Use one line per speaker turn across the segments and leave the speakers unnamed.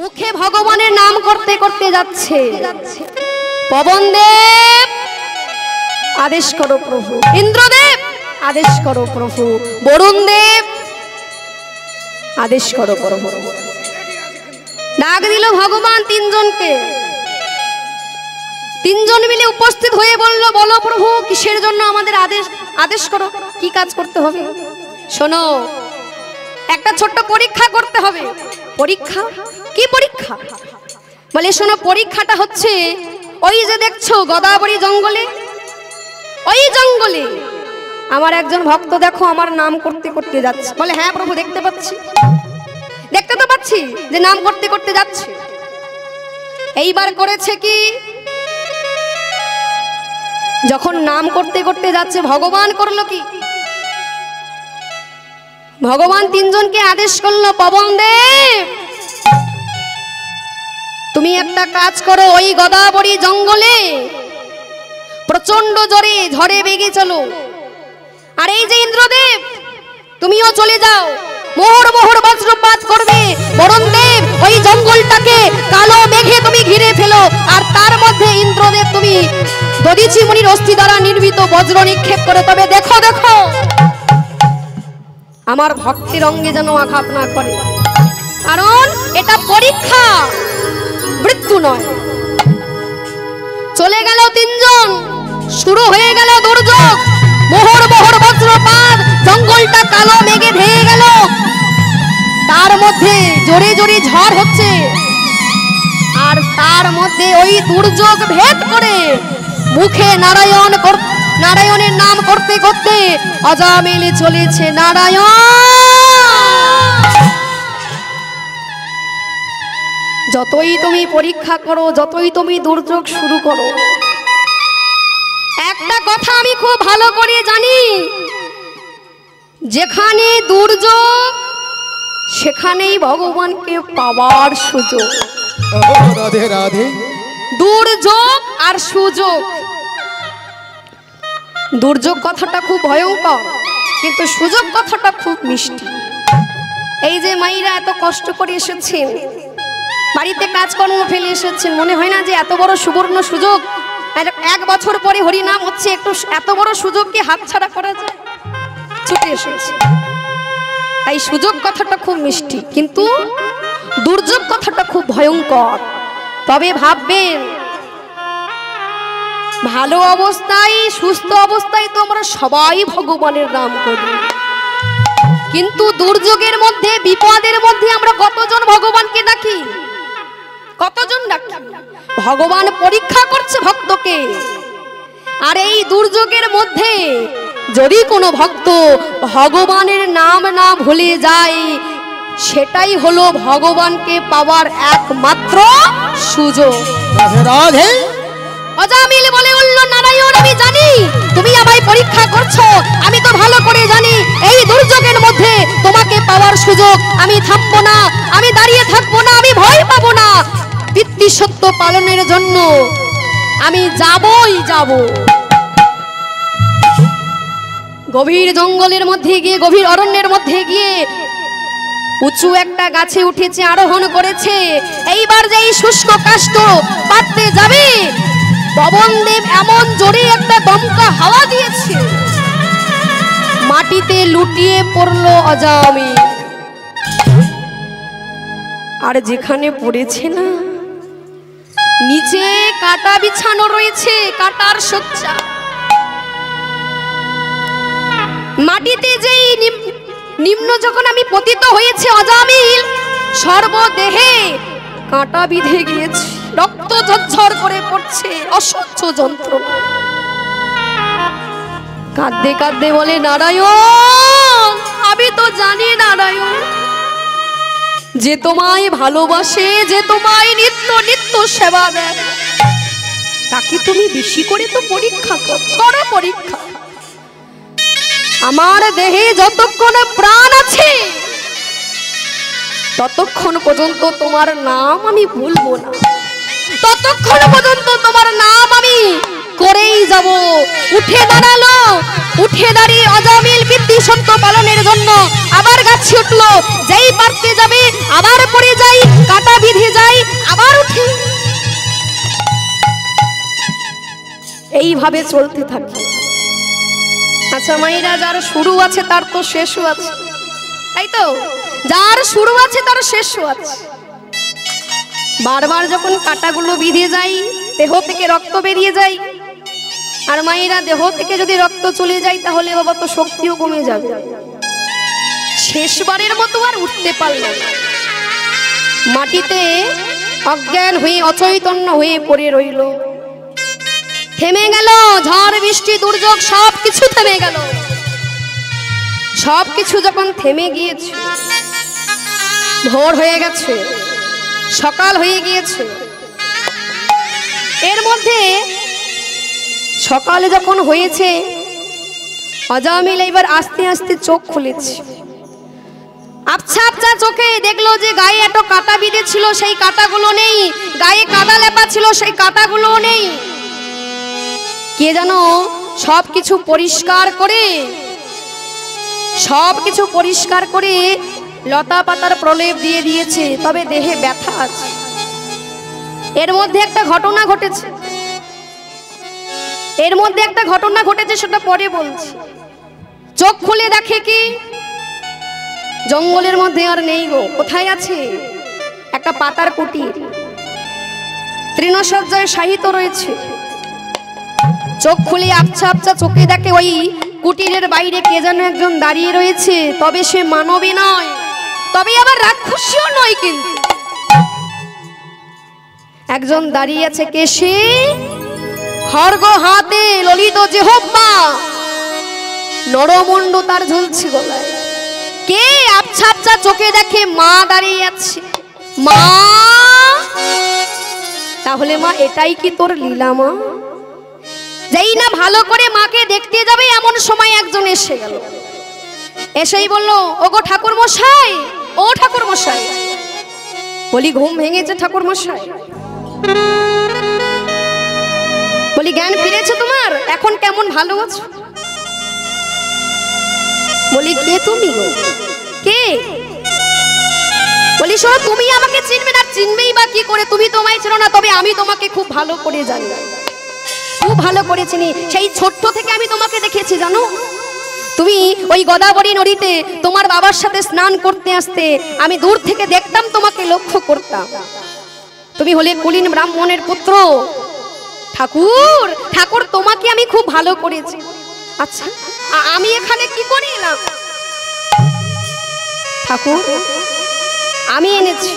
মুখে ভগবানের নাম করতে করতে যাচ্ছে। পবনদেব আদেশ করো প্রভু, ইন্দ্রদেব আদেশ করো প্রভু, বরুণদেব আদেশ করো প্রভু। ডাক দিল ভগবান তিনজনকে। তিনজন মিলে উপস্থিত হয়ে বলল, বলো প্রভু কিসের জন্য আমাদের আদেশ, আদেশ করো, কি কাজ করতে হবে। শোনো, একটা ছোট্ট পরীক্ষা করতে হবে। পরীক্ষা? কি পরীক্ষা? বলে শোনো, পরীক্ষাটা হচ্ছে ওই যে দেখছো গোদাবরী জঙ্গলে, ওই জঙ্গলে আমার একজন ভক্ত দেখো আমার নাম করতে করতে যাচ্ছে। বলে হ্যাঁ প্রভু দেখতে পাচ্ছি, দেখতে তো পাচ্ছি যে নাম করতে করতে যাচ্ছে। এইবার করেছে কি, যখন নাম করতে করতে যাচ্ছে ভগবান করলো কি, ভগবান তিনজনকে আদেশ করলো, পবনদেব তুমি একটা কাজ করো, ওই গোদাবরী জঙ্গলে প্রচন্ড জোরে ঝড়ে বেগে চলো। আর এই যে ইন্দ্রদেব তুমিও চলে যাও, মোহর মোহর বজ্রপাত করবে। বরুণদেব ওই জঙ্গলটাকে কালো মেঘে তুমি ঘিরে ফেলো। আর তার মধ্যে ইন্দ্রদেব তুমি দধিচি মুনির অস্থি দ্বারা নির্মিত বজ্র নিক্ষেপ করে। তবে দেখো দেখো আমার ভক্তের অঙ্গে যেন আঘাত না করে, কারণ এটা পরীক্ষা, মৃত্যু নয়। চলে গেল তিনজন, শুরু হয়ে গেল দুর্যোগ, মোহর মোহর বজ্রপাত, জঙ্গলটা কালো মেঘে ঢেকে গেল। তার মধ্যে জোরে জোরে ঝড় হচ্ছে, আর তার মধ্যে ওই দুর্যোগ ভেদ করে মুখে নারায়ণের নাম করতে করতে অজামিল চলেছে নারায়ণ। যতই তুমি পরীক্ষা করো, যতই তুমি দুর্যোগ শুরু করো, একটা কথা আমি খুব ভালো করে জানি, যেখানে দুর্যোগ সেখানেই ভগবানকে পাওয়ার সুযোগ।
রাধে রাধে।
দুর্যোগ আর সুযোগ, দুর্যোগ কথাটা খুব ভয়ঙ্কর, কিন্তু সুযোগ কথাটা খুব মিষ্টি। এই যে মাইরা এত কষ্ট করে এসেছেন, বাড়িতে কাজকর্ম ফেলে এসেছেন, মনে হয় না যে এত বড় সুবর্ণ সুযোগ, এক বছর পরে হরিনাম হচ্ছে, একটু এত বড় সুযোগ কি হাতছাড়া করা যায়? ছুটে এসেছে। তাই সুযোগ কথাটা খুব মিষ্টি, কিন্তু দুর্যোগ কথাটা খুব ভয়ঙ্কর। তবে ভাববেন, ভালো অবস্থায় সুস্থ অবস্থায় তো আমরা সবাই ভগবানের নাম করি, কিন্তু দুর্যোগের মধ্যে বিপদের মধ্যে আমরা কতজন ভগবানকে ডাকি? কতজন ডাকি? ভগবান পরীক্ষা করছে ভক্তকে। আর এই দুর্যোগের মধ্যে যদি কোনো ভক্ত ভগবানের নাম না ভুলে যায়, সেটাই হলো ভগবানকে পাওয়ার একমাত্র সুযোগ।
রাধে।
অজামিল বলে উঠল, নারায়ণ আমি জানি তুমি আমায় পরীক্ষা করছো, আমি তো ভালো করে জানি এই দুর্যোগের মধ্যে তোমাকে পাওয়ার সুযোগ। আমি থামবো না, আমি দাঁড়িয়ে থাকবো না, আমি ভয় পাবো না। পিতৃ সত্য পালনের জন্য আমি যাবই যাব। গভীর জঙ্গলের মধ্যে গিয়ে, গভীর অরণ্যের মধ্যে গিয়ে উঁচু একটা গাছে উঠেছে, আরোহণ করেছে। এইবার যে এই শুষ্ক কাষ্ঠ পাততে যাবে, পবনদেব এমন জোরে একটা দমকা হাওয়া দিয়েছে, মাটিতে লুটিয়ে পড়ল অজামিল। আর যেখানে পড়েছে না, নিচে কাটা বিছানো রয়েছে, কাটার শয্যা। মাটিতে যেই নিম্ন যখন আমি পতিত হয়েছে অজামিল, সর্বদেহে কাঁটা বিঁধে গিয়েছে, রক্ত ঝরঝর করে পড়ছে, অসহ্য যন্ত্রণা। কাঁদতে কাঁদতে বলে, নারায়ণ আমি তো জানি নারায়ণ, যে তোমায় ভালোবাসে, যে তোমায় নিত্য নিত্য সেবা দেয়, তাকে তুমি বেশি করে তো পরীক্ষা করো, পরীক্ষা। আমার দেহে যতক্ষণ প্রাণ আছে ততক্ষণ পর্যন্ত তোমার নাম আমি ভুলবো না, ততক্ষণ পর্যন্ত তোমার নাম আমি করেই যাব। উঠে দাঁড়ালো, উঠে দাঁড়িয়ে অজামিল পিতৃ সত্য পালনের জন্য আবার গাছে উঠলো। যেই পারতে যাবে আবার পড়ে যাই, কাটা বিধে এইভাবে চলতে থাকে। আচ্ছা মায়েরা, যার শুরু আছে তার তো শেষও আছে, তাই তো? যার শুরু আছে তার শেষও আছে। বারবার যখন কাঁটাগুলো বিঁধে যায়, দেহ থেকে রক্ত বেরিয়ে যায়, আর মায়েরা দেহ থেকে যদি রক্ত চলে যায় তাহলে বাবা তো শক্তিও কমে যাবে। শেষবারের মতো আর উঠতে পারল না, মাটিতে অজ্ঞান হয়ে অচৈতন্য হয়ে পড়ে রইল। থেমে গেল, ঝড় বৃষ্টি দুর্যোগ সব কিছু থেমে গেল। সব কিছু যখন থেমে গিয়েছে, ভোর হয়ে গেছে, সকাল হয়ে গিয়েছে, এর মধ্যে সকালে যখন হয়েছে, অজামিল এবার আস্তে আস্তে চোখ খুলেছে। আবছা আবছা চোখে দেখলো যে গায়ে এত কাঁটা বিঁধে ছিল, সেই কাঁটাগুলো নেই। গায়ে কাদা লেপা ছিল, সেই কাঁটাগুলো নেই। কে যেন সবকিছু পরিষ্কার করে, সবকিছু পরিষ্কার করে লতা পাতার প্রলেপ দিয়ে দিয়েছে, তবে দেহে ব্যথা আছে। এর মধ্যে একটা ঘটনা ঘটেছে, এর মধ্যে একটা ঘটনা ঘটেছে, সেটা পরে বলছি। চোখ খুলে দেখে কি জঙ্গলের মধ্যে আর নেই গো। কোথায় আছে? একটা পাতার কুটির, তৃণসজ্জায় শায়িত রয়েছে। চোখ খুলে আবছা আবছা চোখে দেখে ওই কুটিরের বাইরে কে যেন একজন দাঁড়িয়ে রয়েছে, তবে সে মানবী নয়, তবে আবার রাক্ষসীও নয়, কিন্তু একজন দাঁড়িয়ে আছে। কে সে? খড়গ হাতে, ললিত জিহ্বা, নরমুণ্ড তার ঝুলছে গলায়। কে? আবছা আবছা চোখে দেখে মা দাঁড়িয়ে আছে। মা? তাহলে মা এটাই কি তোর লীলা? মা যেই না ভালো করে মাকে দেখতে যাবে, এমন সময় একজন এসে গেল। এসেই বলল, ওগো ঠাকুর মশাই, ও ঠাকুর মশাই। বলি ঘুম ভেঙেছে ঠাকুর মশাই? বলি জ্ঞান ফিরেছে তোমার? এখন কেমন ভালো আছো? বলি কে তুমি? কে? বলি শোনো, তুমি আমাকে চিনবে না, চিনবেই বা কি করে? তুমি তোমায় চেনো না, তবে আমি তোমাকে খুব ভালো করে জানি, খুব ভালো করে চিনি। সেই ছোট্ট থেকে আমি তোমাকে দেখেছি, জানো? তুমি ওই গোদাবরী নদীতে তোমার বাবার সাথে স্নান করতে আসতে, আমি দূর থেকে দেখতাম, তোমাকে লক্ষ্য করতাম। তুমি হলে কুলীন ব্রাহ্মণের পুত্র। ঠাকুর, ঠাকুর তোমাকে আমি খুব ভালো করেছি। আচ্ছা আমি এখানে কি করে এলাম? ঠাকুর আমি এনেছি,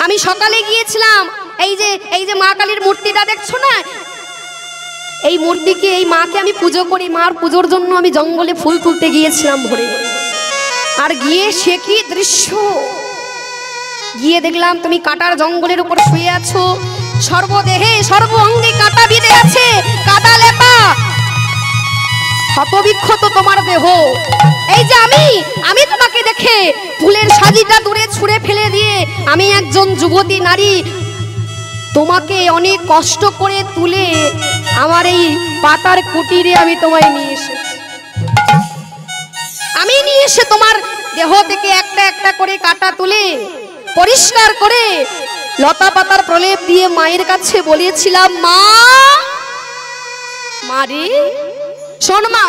আমি সকালে গিয়েছিলাম, এই যে মা কালীর মূর্তিটা দেখছো না, এই মূর্তিকে, এই মাকে আমি পুজো করি। মার পুজোর জন্য আমি জঙ্গলে ফুল তুলতে গিয়েছিলাম ভোরে। আর গিয়ে সে কি দৃশ্য! গিয়ে দেখলাম তুমি কাটার জঙ্গলের উপর শুয়ে আছো, সর্বদেহে সর্ব অঙ্গে কাটা বিঁধে আছে, কাদা লেপা, ক্ষতবিক্ষত তোমার দেহ। এই যে আমি তোমাকে দেখে ফুলের সাজিটা দূরে ছুঁড়ে ফেলে দিয়ে, আমি একজন যুবতী নারী, তোমাকে অনেক কষ্ট করে তুলে আমার এই পাতার কুটিরে আমি তোমায় নিয়ে এসেছি। আমি নিয়ে এসে তোমার দেহ থেকে একটা একটা করে কাটা তুলে পরিষ্কার করে লতা পাতার প্রলেপ দিয়ে মায়ের কাছে বলেছিলাম, মা, মারে শোন মা,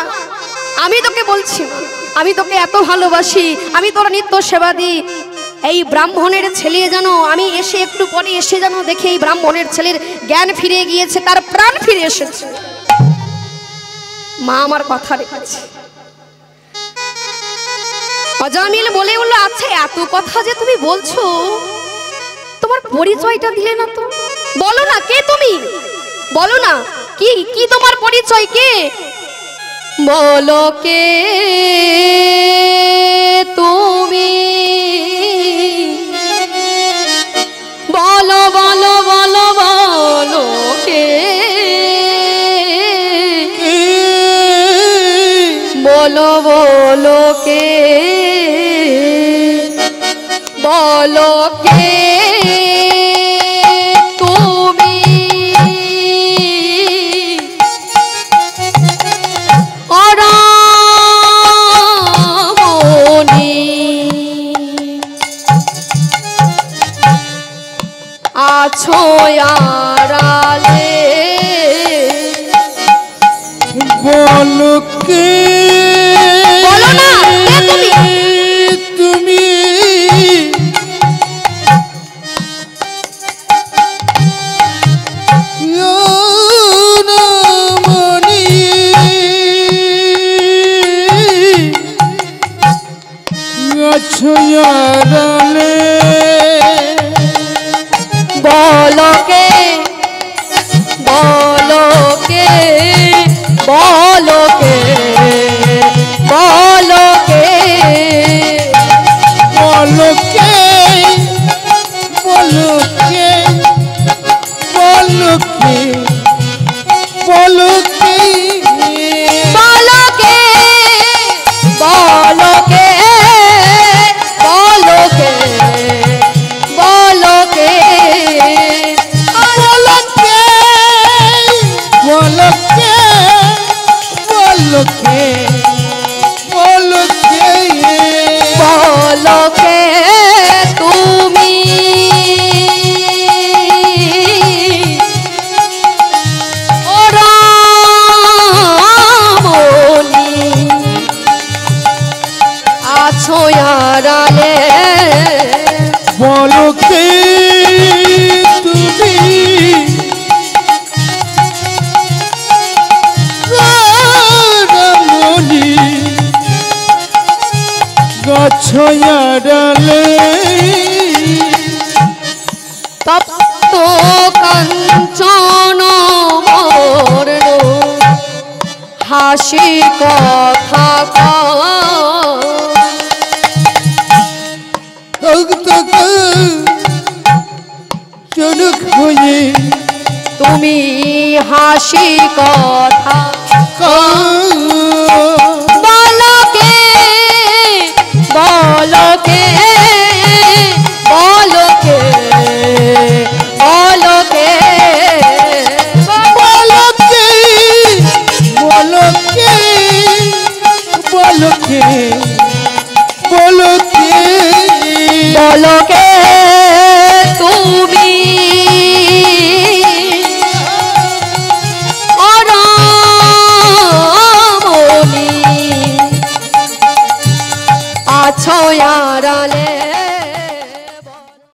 আমি তোকে বলছি, আমি তোকে এত ভালোবাসি, আমি তোর নিত্য সেবা দিই। এই ব্রাহ্মণের ছেলে যেন আমি এসে একটু পরে এসে যেন দেখে এই ব্রাহ্মণের ছেলের জ্ঞান ফিরে গিয়েছে, তার প্রাণ ফিরে এসেছে। মা আমার কথা রেখেছে। অজামিল বলে উঠল, আচ্ছা এত কথা যে তুমি বলছো, তোমার পরিচয়টা দিলে না তো? বলো না কে তুমি, বলো না কি কি তোমার পরিচয়, কে? বলো কে তুমি, বলো বলো বলো বলো কে, বলো বলো কে, বলো কে তুমি, অরামনি আছো আড়ালে,
কে
বলো না, কে তুমি?
তুমি মনি আছো আড়ালে
বলো কে, বলো কে, বলো কে, বলো কে,
বলো কে বলো কে বলো কে বলো কে
বলো কে, বলো কে, বলো কে, বলো কে,
বলো কে বলো কে বলো কে বলো কে
বলো কে তুমি ও রামনি আছো আড়ালে
বলো কে তুমি রামনি গাছ আড়ালে
তপ্ত কাঞ্চন বর্ণ হাসি কথা
চলুক হয়ে
তুমি হাসি কথা বলো কে, বলো কে, বলো কে, বলো কে,
বলো কে বলো কে বলো কে বলো কে
বলো কে,